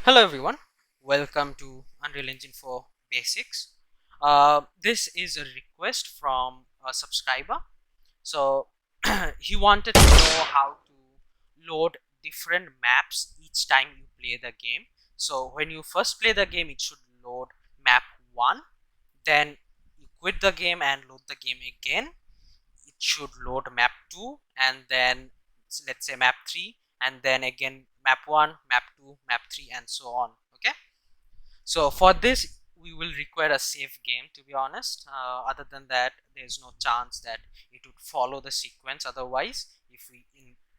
Hello everyone, welcome to Unreal Engine 4 Basics. This is a request from a subscriber. So he wanted to know how to load different maps each time you play the game. So when you first play the game, it should load map 1, then you quit the game and load the game again. It should load map 2 and then let's say map 3 and then again map 1, map 2, map 3 and so on. Okay, so for this we will require a save game, to be honest. Other than that, there's no chance that it would follow the sequence. Otherwise, if we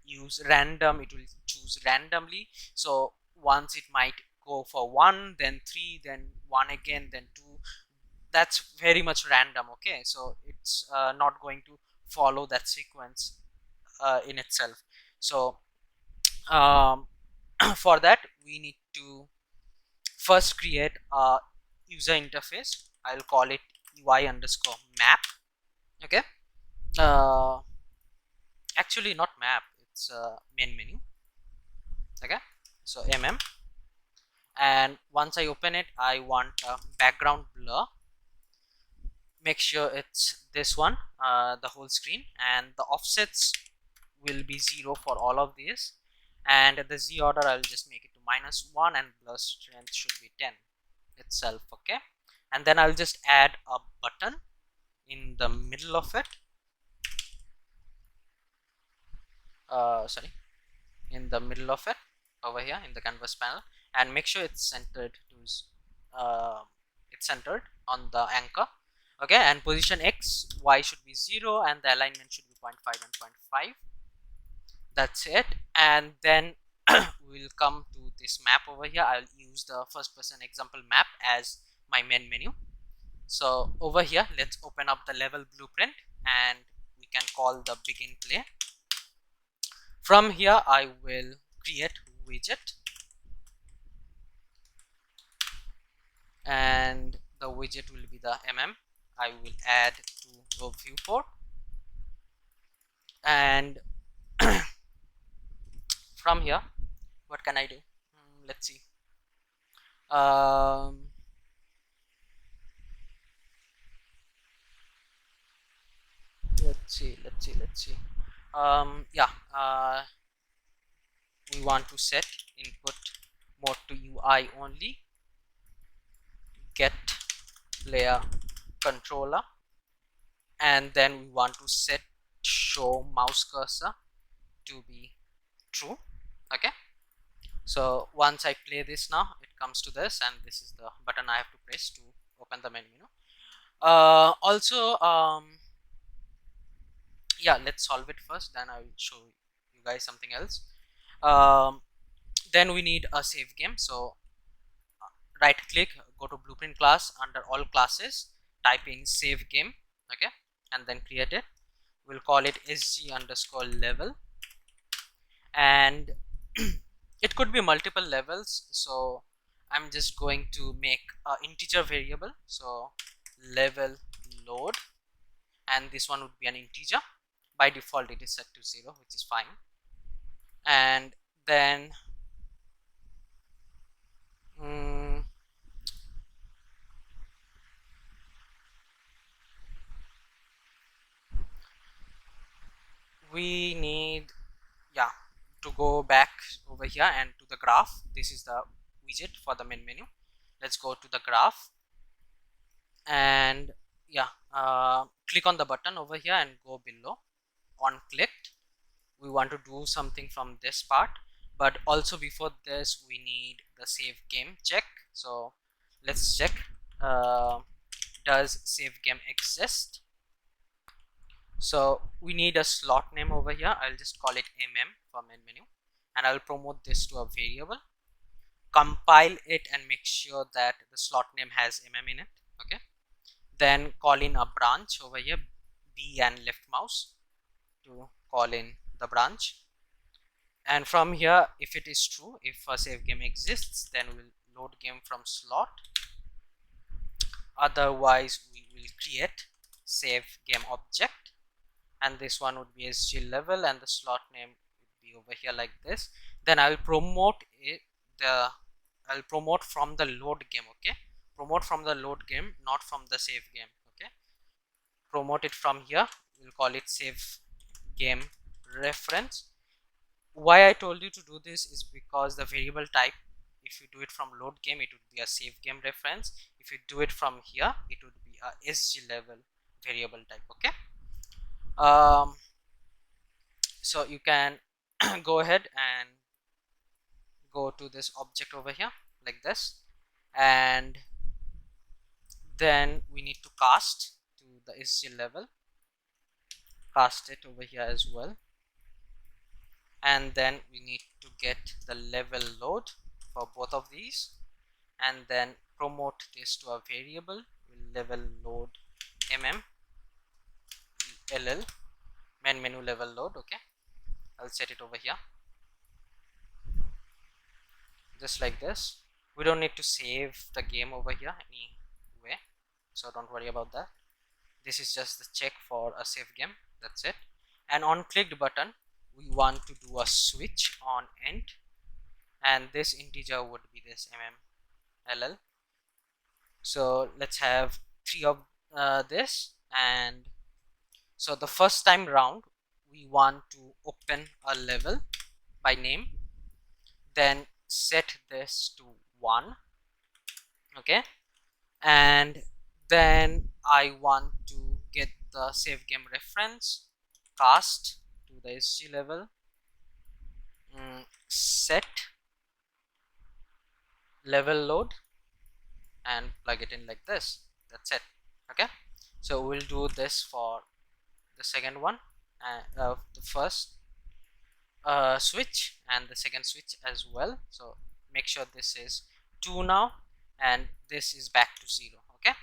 use random, it will choose randomly. So once it might go for 1, then 3, then 1 again, then 2. That's very much random. Okay, so it's not going to follow that sequence in itself. So um, for that we need to first create a user interface. I'll call it UI underscore map. Okay, uh, actually not map, it's main menu. Okay, so and once I open it, I want a background blur. Make sure it's this one, the whole screen, and the offsets will be 0 for all of these, and the Z order I'll just make it to -1 and blur strength should be 10 itself. Okay, and then I'll just add a button in the middle of it, sorry, in the middle of it over here in the canvas panel, and make sure it's centered to it's centered on the anchor. Okay, and position X, Y should be 0 and the alignment should be 0.5 and 0.5. That's it. And then we'll come to this map over here. I'll use the first person example map as my main menu. So over here, let's open up the level blueprint and we can call the begin play. From here, I will create widget, and the widget will be the I will add to the viewport, and from here, what can I do? Let's see. Let's see. Yeah, we want to set input mode to UI only, get player controller, and then we want to set show mouse cursor to be true. Okay, so once I play this, now it comes to this, and this is the button I have to press to open the menu. Also, yeah, let's solve it first, then I will show you guys something else. Then we need a save game. So right click, go to blueprint class, under all classes type in save game. Okay, and then create it. We'll call it sg underscore level, and it could be multiple levels, so I'm just going to make an integer variable. So level load, and this one would be an integer. By default it is set to 0, which is fine. And then we need, yeah, to go back over here and to the graph. This is the widget for the main menu. Let's go to the graph, and yeah, click on the button over here and go below on clicked. We want to do something from this part, but also before this we need the save game check. So let's check, does save game exist. So we need a slot name over here. I'll just call it for main menu, and I'll promote this to a variable, compile it and make sure that the slot name has in it. Okay, then call in a branch over here, B and left mouse to call in the branch. And from here, if it is true, if a save game exists, then we'll load game from slot. Otherwise we will create save game object, and this one would be sg level, and the slot name would be over here like this. Then I will promote it, the I'll promote from the load game. Okay, promote from the load game, not from the save game. Okay, promote it from here. We'll call it save game reference. Why I told you to do this is because the variable type, if you do it from load game, it would be a save game reference. If you do it from here, it would be a SG level variable type. Okay, so you can go ahead and go to this object over here like this, and then we need to cast to the SG level, cast it over here as well, and then we need to get the level load for both of these, and then promote this to a variable. Level load ll main menu level load. Okay, I'll set it over here just like this. We don't need to save the game over here anyway, so don't worry about that. This is just the check for a save game, that's it. And on clicked button, we want to do a switch on int, and this integer would be this ll. So let's have 3 of this, and so the first time round we want to open a level by name, then set this to 1. Okay, and then I want to get the save game reference, cast to the SG level, set level load, and plug it in like this. That's it. Okay, so we'll do this for the second one, the first switch and the second switch as well. So make sure this is 2 now, and this is back to 0. Okay,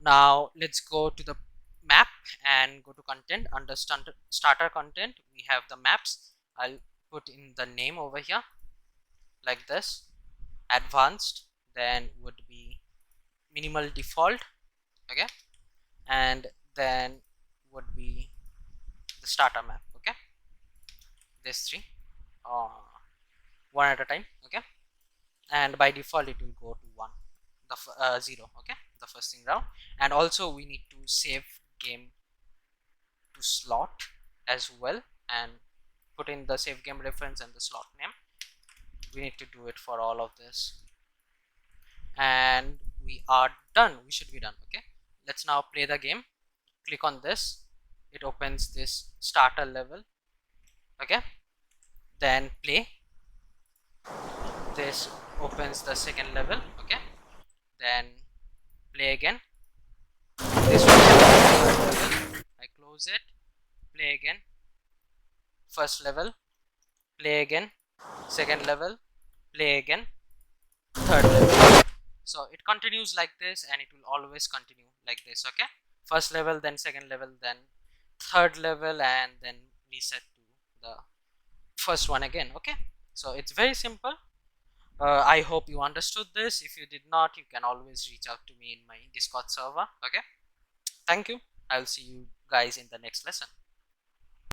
now let's go to the map and go to content. Under starter content, we have the maps. I'll put in the name over here like this. Advanced then would be minimal default. Okay, and then would be the starter map. Okay, these 3 one at a time. Okay, and by default it will go to 1, the 0. Okay, the first thing round. And also we need to save game to slot as well, and put in the save game reference and the slot name. We need to do it for all of this, and we are done. We should be done. Okay, let's now play the game. Click on this, it opens this starter level. Okay, then play. This opens the second level. Okay, then play again. This one, I close it, play again, first level, play again, second level, play again, third level. So it continues like this, and it will always continue like this. Okay, first level, then second level, then third level, and then reset to the first one again. Okay, so it's very simple. I hope you understood this. If you did not, you can always reach out to me in my Discord server. Okay, thank you. I'll see you guys in the next lesson.